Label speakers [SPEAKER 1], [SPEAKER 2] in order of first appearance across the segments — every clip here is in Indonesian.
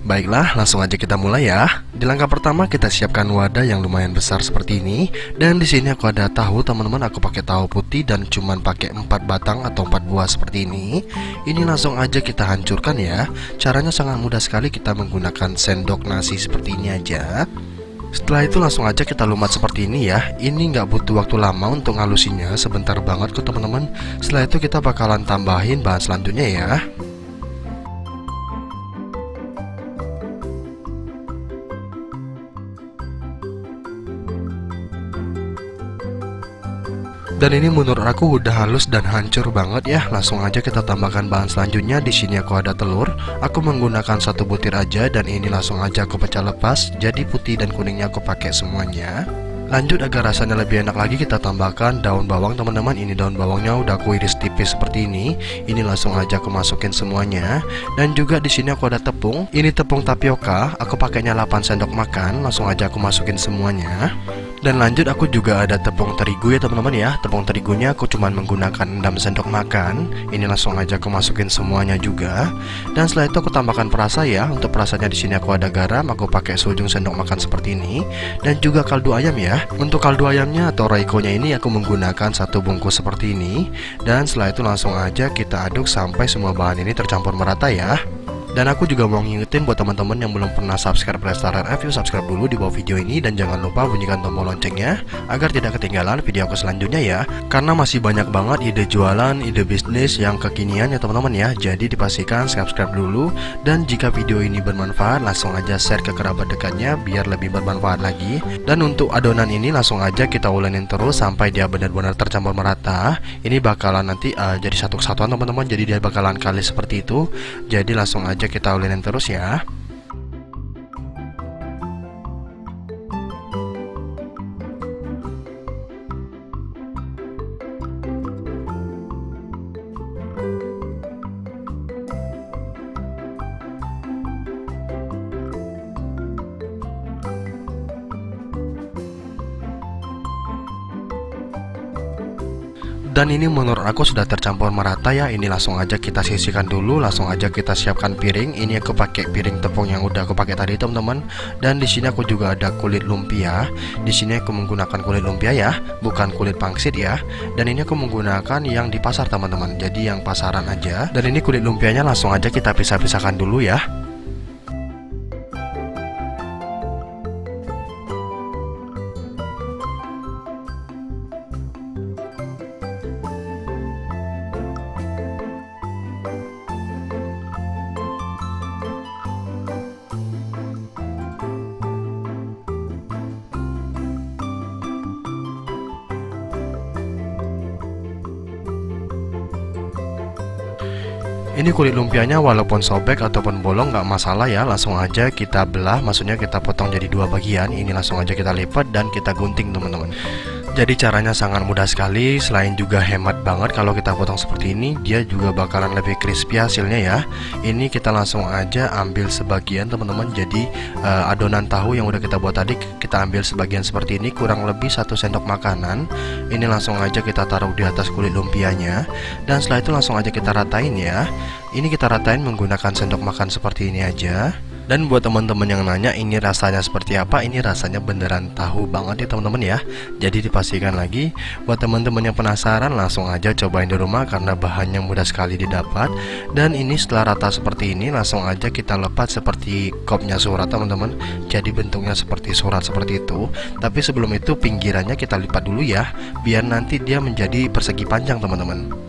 [SPEAKER 1] Baiklah, langsung aja kita mulai ya. Di langkah pertama kita siapkan wadah yang lumayan besar seperti ini. Dan di sini aku ada tahu, teman-teman. Aku pakai tahu putih dan cuman pakai 4 batang atau 4 buah seperti ini. Ini langsung aja kita hancurkan ya. Caranya sangat mudah sekali, kita menggunakan sendok nasi seperti ini aja. Setelah itu langsung aja kita lumat seperti ini ya. Ini nggak butuh waktu lama untuk ngalusinya, sebentar banget kok teman-teman. Setelah itu kita bakalan tambahin bahan selanjutnya ya. Dan ini menurut aku udah halus dan hancur banget ya. Langsung aja kita tambahkan bahan selanjutnya. Di sini aku ada telur. Aku menggunakan 1 butir aja dan ini langsung aja aku pecah lepas. Jadi putih dan kuningnya aku pakai semuanya. Lanjut, agar rasanya lebih enak lagi, kita tambahkan daun bawang teman-teman. Ini daun bawangnya udah aku iris tipis seperti ini. Ini langsung aja aku masukin semuanya. Dan juga di sini aku ada tepung. Ini tepung tapioka. Aku pakainya 8 sendok makan. Langsung aja aku masukin semuanya. Dan lanjut aku juga ada tepung terigu ya teman-teman ya. Tepung terigunya aku cuman menggunakan 6 sendok makan. Ini langsung aja aku masukin semuanya juga. Dan setelah itu aku tambahkan perasa ya. Untuk perasanya di sini aku ada garam. Aku pakai seujung sendok makan seperti ini. Dan juga kaldu ayam ya. Untuk kaldu ayamnya atau raikonya ini aku menggunakan 1 bungkus seperti ini. Dan setelah itu langsung aja kita aduk sampai semua bahan ini tercampur merata ya. Dan aku juga mau ngingetin buat teman-teman yang belum pernah subscribe Lestaran Review, subscribe dulu di bawah video ini. Dan jangan lupa bunyikan tombol loncengnya agar tidak ketinggalan video aku selanjutnya ya. Karena masih banyak banget ide jualan, ide bisnis yang kekinian ya teman-teman ya. Jadi dipastikan subscribe dulu. Dan jika video ini bermanfaat, langsung aja share ke kerabat dekatnya biar lebih bermanfaat lagi. Dan untuk adonan ini langsung aja kita ulenin terus sampai dia benar-benar tercampur merata. Ini bakalan nanti jadi satu kesatuan teman-teman. Jadi dia bakalan kalis seperti itu. Jadi langsung aja kita ulenin terus ya. Dan ini menurut aku sudah tercampur merata ya. Ini langsung aja kita sisihkan dulu. Langsung aja kita siapkan piring. Ini aku pakai piring tepung yang udah aku pakai tadi teman-teman. Dan di sini aku juga ada kulit lumpia. Di sini aku menggunakan kulit lumpia ya, bukan kulit pangsit ya. Dan ini aku menggunakan yang di pasar teman-teman. Jadi yang pasaran aja. Dan ini kulit lumpianya langsung aja kita pisah-pisahkan dulu ya. Ini kulit lumpianya walaupun sobek ataupun bolong nggak masalah ya. Langsung aja kita belah, maksudnya kita potong jadi 2 bagian. Ini langsung aja kita lipat dan kita gunting teman-teman. Jadi caranya sangat mudah sekali. Selain juga hemat banget kalau kita potong seperti ini, dia juga bakalan lebih crispy hasilnya ya. Ini kita langsung aja ambil sebagian teman-teman. Jadi adonan tahu yang udah kita buat tadi kita ambil sebagian seperti ini, kurang lebih 1 sendok makanan. Ini langsung aja kita taruh di atas kulit lumpianya. Dan setelah itu langsung aja kita ratain ya. Ini kita ratain menggunakan sendok makan seperti ini aja. Dan buat teman-teman yang nanya ini rasanya seperti apa, ini rasanya beneran tahu banget ya teman-teman ya. Jadi dipastikan lagi, buat teman-teman yang penasaran langsung aja cobain di rumah karena bahannya mudah sekali didapat. Dan ini setelah rata seperti ini langsung aja kita lepas seperti kopnya surat teman-teman. Jadi bentuknya seperti surat seperti itu. Tapi sebelum itu pinggirannya kita lipat dulu ya, biar nanti dia menjadi persegi panjang teman-teman.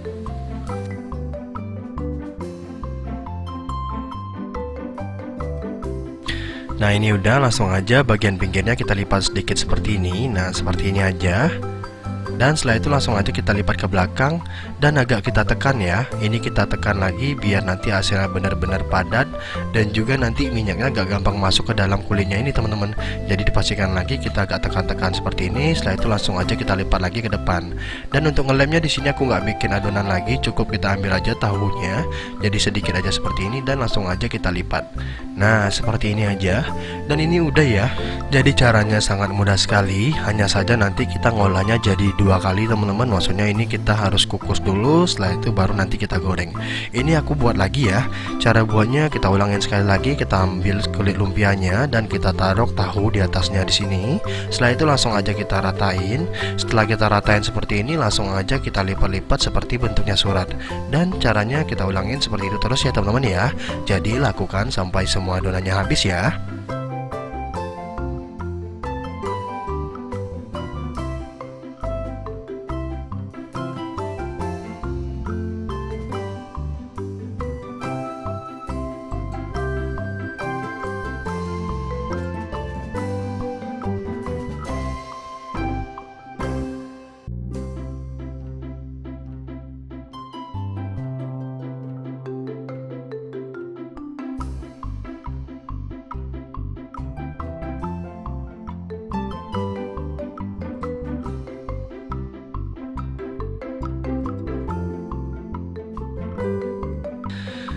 [SPEAKER 1] Nah ini udah, langsung aja bagian pinggirnya kita lipat sedikit seperti ini. Nah seperti ini aja. Dan setelah itu langsung aja kita lipat ke belakang dan agak kita tekan ya. Ini kita tekan lagi biar nanti hasilnya benar-benar padat. Dan juga nanti minyaknya agak gampang masuk ke dalam kulitnya ini teman-teman. Jadi dipastikan lagi kita agak tekan-tekan seperti ini. Setelah itu langsung aja kita lipat lagi ke depan. Dan untuk ngelemnya di sini aku nggak bikin adonan lagi, cukup kita ambil aja tahunya. Jadi sedikit aja seperti ini dan langsung aja kita lipat. Nah seperti ini aja. Dan ini udah ya. Jadi caranya sangat mudah sekali. Hanya saja nanti kita ngolahnya jadi 2 dua kali teman-teman. Maksudnya ini kita harus kukus dulu, setelah itu baru nanti kita goreng. Ini aku buat lagi ya. Cara buatnya kita ulangin sekali lagi. Kita ambil kulit lumpianya dan kita taruh tahu di atasnya di sini. Setelah itu langsung aja kita ratain. Setelah kita ratain seperti ini, langsung aja kita lipat-lipat seperti bentuknya surat. Dan caranya kita ulangin seperti itu terus ya teman-teman ya. Jadi lakukan sampai semua adonannya habis ya.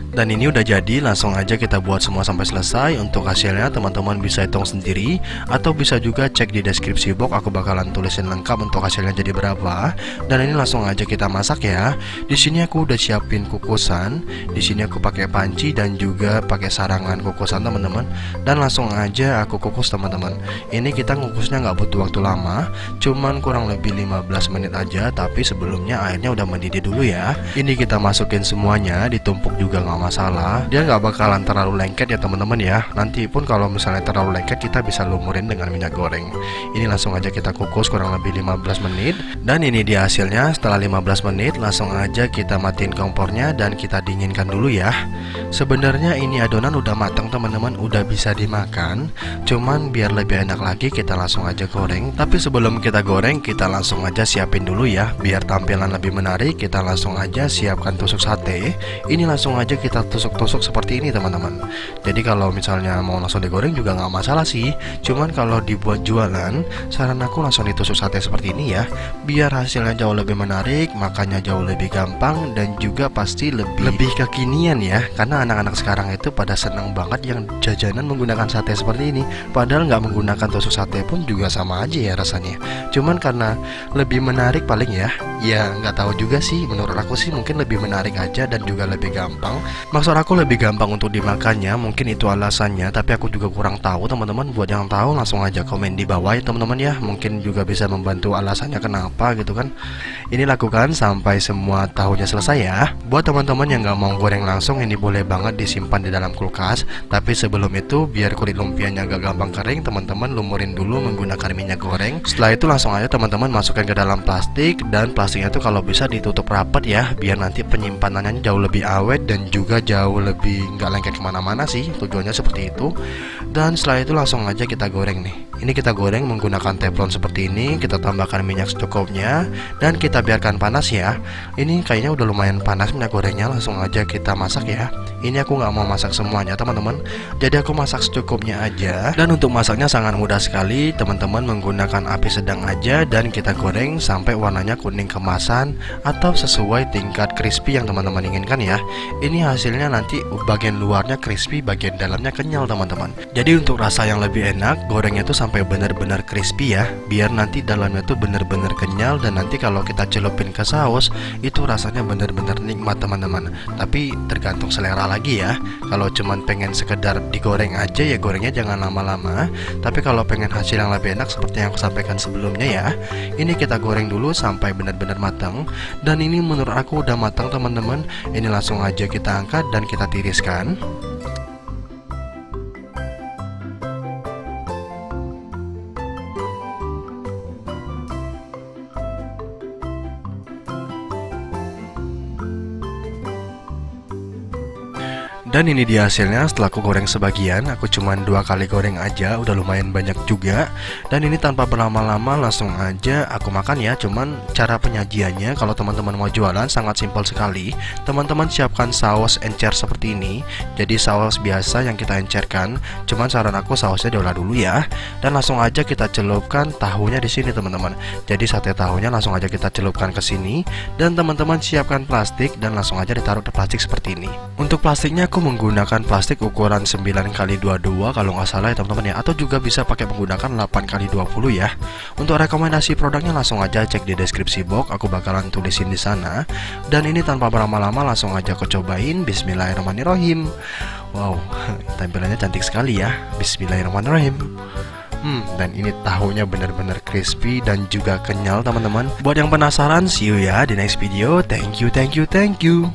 [SPEAKER 1] Dan ini udah jadi, langsung aja kita buat semua sampai selesai. Untuk hasilnya teman-teman bisa hitung sendiri atau bisa juga cek di deskripsi box, aku bakalan tulisin lengkap untuk hasilnya jadi berapa. Dan ini langsung aja kita masak ya. Di sini aku udah siapin kukusan. Di sini aku pakai panci dan juga pakai sarangan kukusan teman-teman. Dan langsung aja aku kukus teman-teman. Ini kita ngukusnya nggak butuh waktu lama, cuman kurang lebih 15 menit aja. Tapi sebelumnya airnya udah mendidih dulu ya. Ini kita masukin semuanya, ditumpuk juga nggak masalah, dia nggak bakalan terlalu lengket ya teman-teman ya. Nanti pun kalau misalnya terlalu lengket kita bisa lumurin dengan minyak goreng. Ini langsung aja kita kukus kurang lebih 15 menit. Dan ini dia hasilnya. Setelah 15 menit langsung aja kita matiin kompornya dan kita dinginkan dulu ya. Sebenarnya ini adonan udah matang teman-teman, udah bisa dimakan. Cuman biar lebih enak lagi kita langsung aja goreng. Tapi sebelum kita goreng kita langsung aja siapin dulu ya. Biar tampilan lebih menarik kita langsung aja siapkan tusuk sate. Ini langsung aja kita tusuk-tusuk seperti ini teman-teman. Jadi kalau misalnya mau langsung digoreng juga nggak masalah sih. Cuman kalau dibuat jualan, saran aku langsung ditusuk sate seperti ini ya. Biar hasilnya jauh lebih menarik, makannya jauh lebih gampang dan juga pasti lebih kekinian ya. Karena anak-anak sekarang itu pada seneng banget yang jajanan menggunakan sate seperti ini. Padahal nggak menggunakan tusuk sate pun juga sama aja ya rasanya. Cuman karena lebih menarik paling ya. Ya nggak tahu juga sih. Menurut aku sih mungkin lebih menarik aja dan juga lebih gampang. Maksud aku lebih gampang untuk dimakannya, mungkin itu alasannya. Tapi aku juga kurang tahu teman-teman. Buat yang tahu langsung aja komen di bawah ya teman-teman ya. Mungkin juga bisa membantu alasannya kenapa gitu kan. Ini lakukan sampai semua tahunya selesai ya. Buat teman-teman yang nggak mau goreng langsung, ini boleh banget disimpan di dalam kulkas. Tapi sebelum itu biar kulit lumpianya agak gampang kering, teman-teman lumurin dulu menggunakan minyak goreng. Setelah itu langsung aja teman-teman masukkan ke dalam plastik. Dan plastiknya itu kalau bisa ditutup rapat ya, biar nanti penyimpanannya jauh lebih awet dan juga jauh lebih nggak lengket kemana-mana sih. Tujuannya seperti itu. Dan setelah itu langsung aja kita goreng nih. Ini kita goreng menggunakan teflon seperti ini. Kita tambahkan minyak secukupnya dan kita biarkan panas ya. Ini kayaknya udah lumayan panas minyak gorengnya. Langsung aja kita masak ya. Ini aku nggak mau masak semuanya teman-teman, jadi aku masak secukupnya aja. Dan untuk masaknya sangat mudah sekali. Teman-teman menggunakan api sedang aja dan kita goreng sampai warnanya kuning kemasan atau sesuai tingkat crispy yang teman-teman inginkan ya. Ini hasilnya nanti bagian luarnya crispy, bagian dalamnya kenyal teman-teman. Jadi untuk rasa yang lebih enak, gorengnya tuh sampai benar-benar crispy ya. Biar nanti dalamnya tuh benar-benar kenyal dan nanti kalau kita celupin ke saus itu rasanya benar-benar nikmat teman-teman. Tapi tergantung selera lagi ya. Kalau cuman pengen sekedar digoreng aja ya gorengnya jangan lama-lama. Tapi kalau pengen hasil yang lebih enak seperti yang aku sampaikan sebelumnya ya, ini kita goreng dulu sampai benar-benar matang. Dan ini menurut aku udah matang teman-teman. Ini langsung aja kita angkat dan kita tiriskan. Dan ini dia hasilnya. Setelah aku goreng sebagian, aku cuman 2 kali goreng aja, udah lumayan banyak juga. Dan ini tanpa berlama-lama langsung aja aku makan ya. Cuman cara penyajiannya kalau teman-teman mau jualan sangat simpel sekali. Teman-teman siapkan saus encer seperti ini. Jadi saus biasa yang kita encerkan. Cuman saran aku sausnya diolah dulu ya. Dan langsung aja kita celupkan tahunya di sini teman-teman. Jadi sate tahunya langsung aja kita celupkan ke sini. Dan teman-teman siapkan plastik dan langsung aja ditaruh di plastik seperti ini. Untuk plastiknya aku aku menggunakan plastik ukuran 9x22 kalau nggak salah ya teman-teman ya, atau juga bisa pakai menggunakan 8x20 ya. Untuk rekomendasi produknya langsung aja cek di deskripsi box, aku bakalan tulisin di sana. Dan ini tanpa berlama-lama langsung aja aku cobain. Bismillahirrahmanirrahim. Wow, tampilannya cantik sekali ya. Bismillahirrahmanirrahim. Dan ini tahunya benar-benar crispy dan juga kenyal teman-teman. Buat yang penasaran, see you ya di next video. Thank you.